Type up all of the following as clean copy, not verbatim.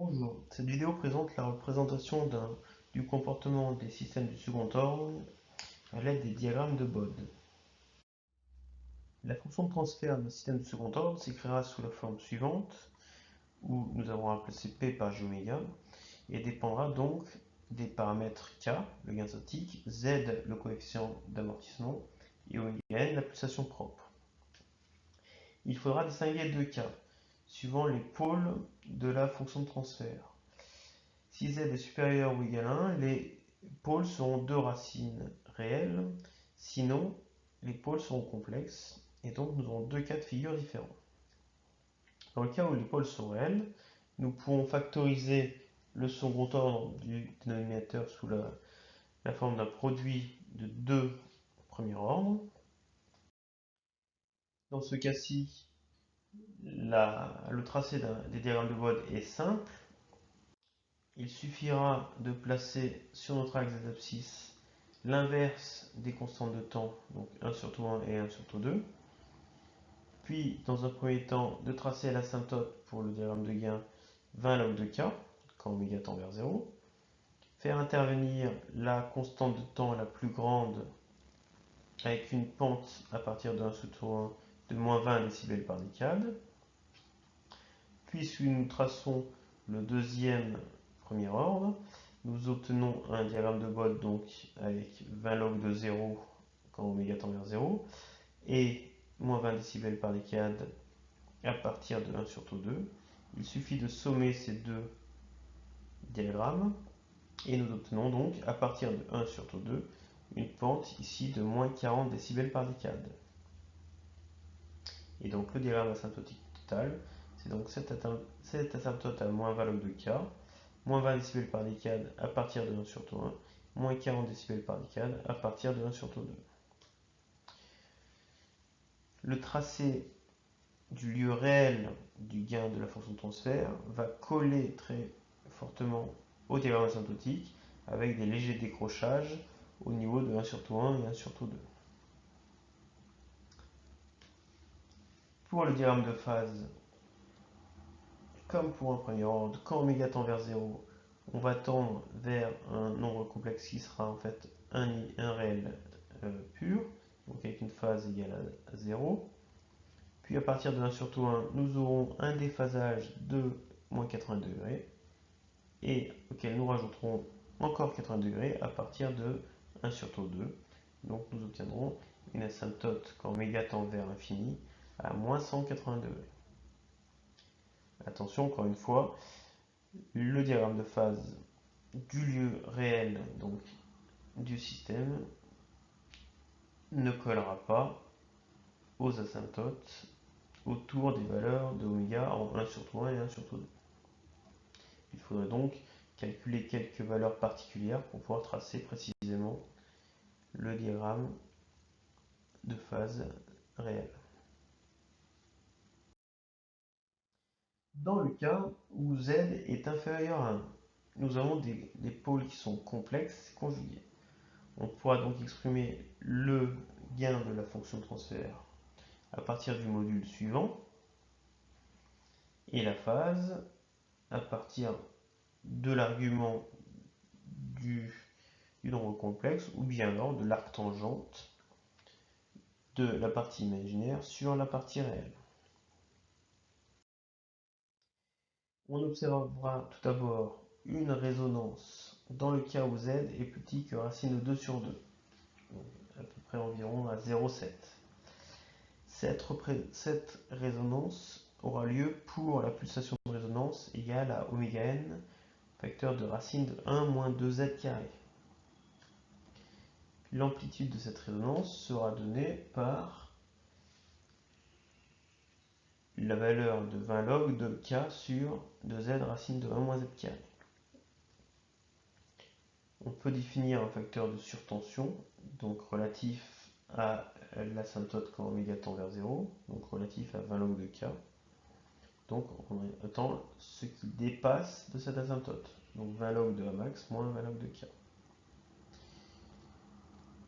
Bonjour, cette vidéo présente la représentation du comportement des systèmes du second ordre à l'aide des diagrammes de Bode. La fonction de transfert d'un système du second ordre s'écrira sous la forme suivante, où nous avons remplacé P par J oméga, et dépendra donc des paramètres K, le gain statique, Z, le coefficient d'amortissement, et oméga n, la pulsation propre. Il faudra distinguer deux cas, suivant les pôles de la fonction de transfert. Si z est supérieur ou égal à 1, les pôles seront deux racines réelles, sinon les pôles seront complexes, et donc nous aurons deux cas de figure différents. Dans le cas où les pôles sont réels, nous pouvons factoriser le second ordre du dénominateur sous la forme d'un produit de deux premier ordre. Dans ce cas-ci, le tracé des diagrammes de Bode est simple. Il suffira de placer sur notre axe des abscisses l'inverse des constantes de temps, donc 1 sur tout 1 et 1 sur tout 2. Puis, dans un premier temps, de tracer l'asymptote pour le diagramme de gain 20 log de k, quand oméga tend vers 0. Faire intervenir la constante de temps la plus grande avec une pente à partir de 1 sur tout 1 de moins 20 décibels par décade. Puis, nous traçons le deuxième premier ordre, nous obtenons un diagramme de Bode donc avec 20 log de 0 quand oméga tend vers 0 et moins 20 décibels par décade à partir de 1 sur tout 2. Il suffit de sommer ces deux diagrammes et nous obtenons donc à partir de 1 sur tout 2 une pente ici de moins 40 décibels par décade. Et donc le diagramme asymptotique total, c'est donc cette asymptote à moins 20 log de k, moins 20 décibels par décade à partir de 1 sur tout 1, moins 40 décibels par décade à partir de 1 sur tout 2. Le tracé du lieu réel du gain de la fonction de transfert va coller très fortement au diagramme asymptotique avec des légers décrochages au niveau de 1 sur tout 1 et 1 sur tout 2. Pour le diagramme de phase, comme pour un premier ordre, quand oméga tend vers 0, on va tendre vers un nombre complexe qui sera en fait un réel pur, donc avec une phase égale à 0. Puis à partir de 1 sur tout 1, nous aurons un déphasage de moins 80 degrés, et auquel nous rajouterons encore 80 degrés à partir de 1 sur tout 2. Donc nous obtiendrons une asymptote quand oméga tend vers l'infini à moins 180 degrés. Attention, encore une fois, le diagramme de phase du lieu réel donc du système ne collera pas aux asymptotes autour des valeurs de oméga en 1 sur tout 1 et 1 sur tout 2. Il faudrait donc calculer quelques valeurs particulières pour pouvoir tracer précisément le diagramme de phase réelle. Dans le cas où z est inférieur à 1, nous avons des pôles qui sont complexes conjugués. On pourra donc exprimer le gain de la fonction de transfert à partir du module suivant et la phase à partir de l'argument du nombre complexe ou bien alors de l'arctangente de la partie imaginaire sur la partie réelle. On observera tout d'abord une résonance dans le cas où z est plus petit que racine de 2 sur 2, donc à peu près environ à 0,7. Cette résonance aura lieu pour la pulsation de résonance égale à oméga n, facteur de racine de 1 moins 2z carré. L'amplitude de cette résonance sera donnée par la valeur de 20 log de k sur 2z racine de 1 moins z carré. On peut définir un facteur de surtension, donc relatif à l'asymptote quand oméga tend vers 0, donc relatif à 20 log de k. Donc on attend ce qui dépasse de cette asymptote, donc 20 log de A max moins 20 log de k.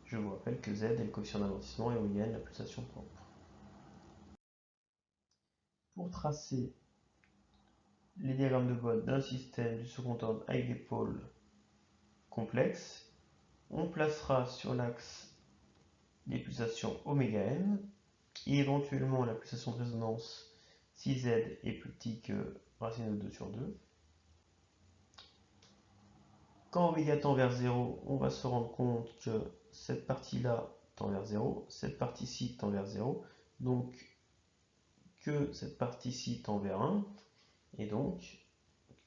Je vous rappelle que z est le coefficient d'amortissement et oméga n la pulsation propre. Pour tracer les diagrammes de Bode d'un système du second ordre avec des pôles complexes, on placera sur l'axe des pulsations oméga n, et éventuellement la pulsation de résonance si z est plus petit que racine de 2 sur 2. Quand oméga tend vers 0, on va se rendre compte que cette partie-là tend vers 0, cette partie-ci tend vers 0, donc que cette partie-ci tend vers 1, et donc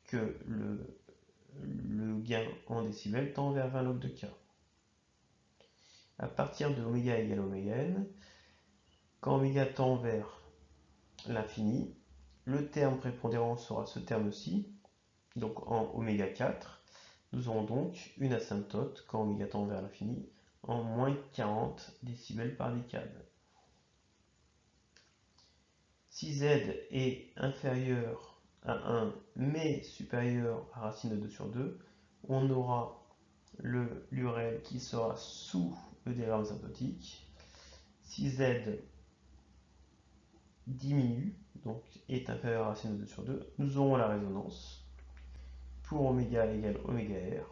que le gain en décibels tend vers 20 log de K. À partir de oméga égale oméga n, quand oméga tend vers l'infini, le terme prépondérant sera ce terme-ci, donc en oméga 4. Nous aurons donc une asymptote quand oméga tend vers l'infini en moins 40 décibels par décade. Si z est inférieur à 1 mais supérieur à racine de 2 sur 2, on aura l'URL qui sera sous le diagramme asymptotique. Si z diminue, donc est inférieur à racine de 2 sur 2, nous aurons la résonance pour oméga égale oméga r.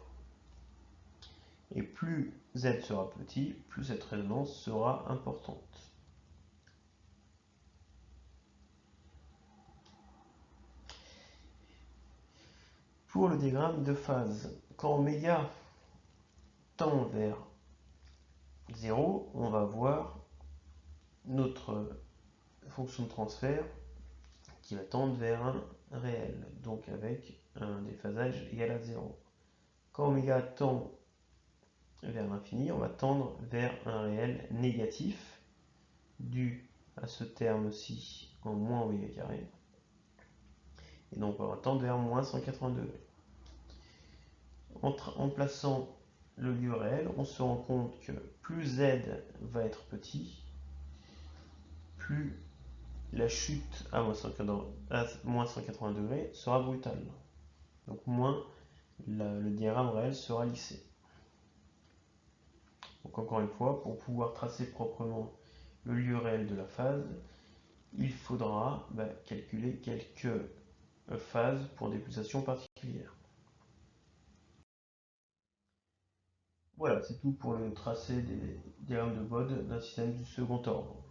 Et plus z sera petit, plus cette résonance sera importante. Pour le diagramme de phase, quand oméga tend vers 0, on va voir notre fonction de transfert qui va tendre vers un réel, donc avec un déphasage égal à 0. Quand oméga tend vers l'infini, on va tendre vers un réel négatif dû à ce terme-ci en moins oméga carré. Et donc on va tendre vers moins 180 degrés. En plaçant le lieu réel, on se rend compte que plus z va être petit, plus la chute à moins 180 degrés sera brutale. Donc moins le diagramme réel sera lissé. Donc encore une fois, pour pouvoir tracer proprement le lieu réel de la phase, il faudra calculer quelques phases pour des pulsations particulières. Voilà, c'est tout pour le tracé des diagrammes de Bode d'un système du second ordre.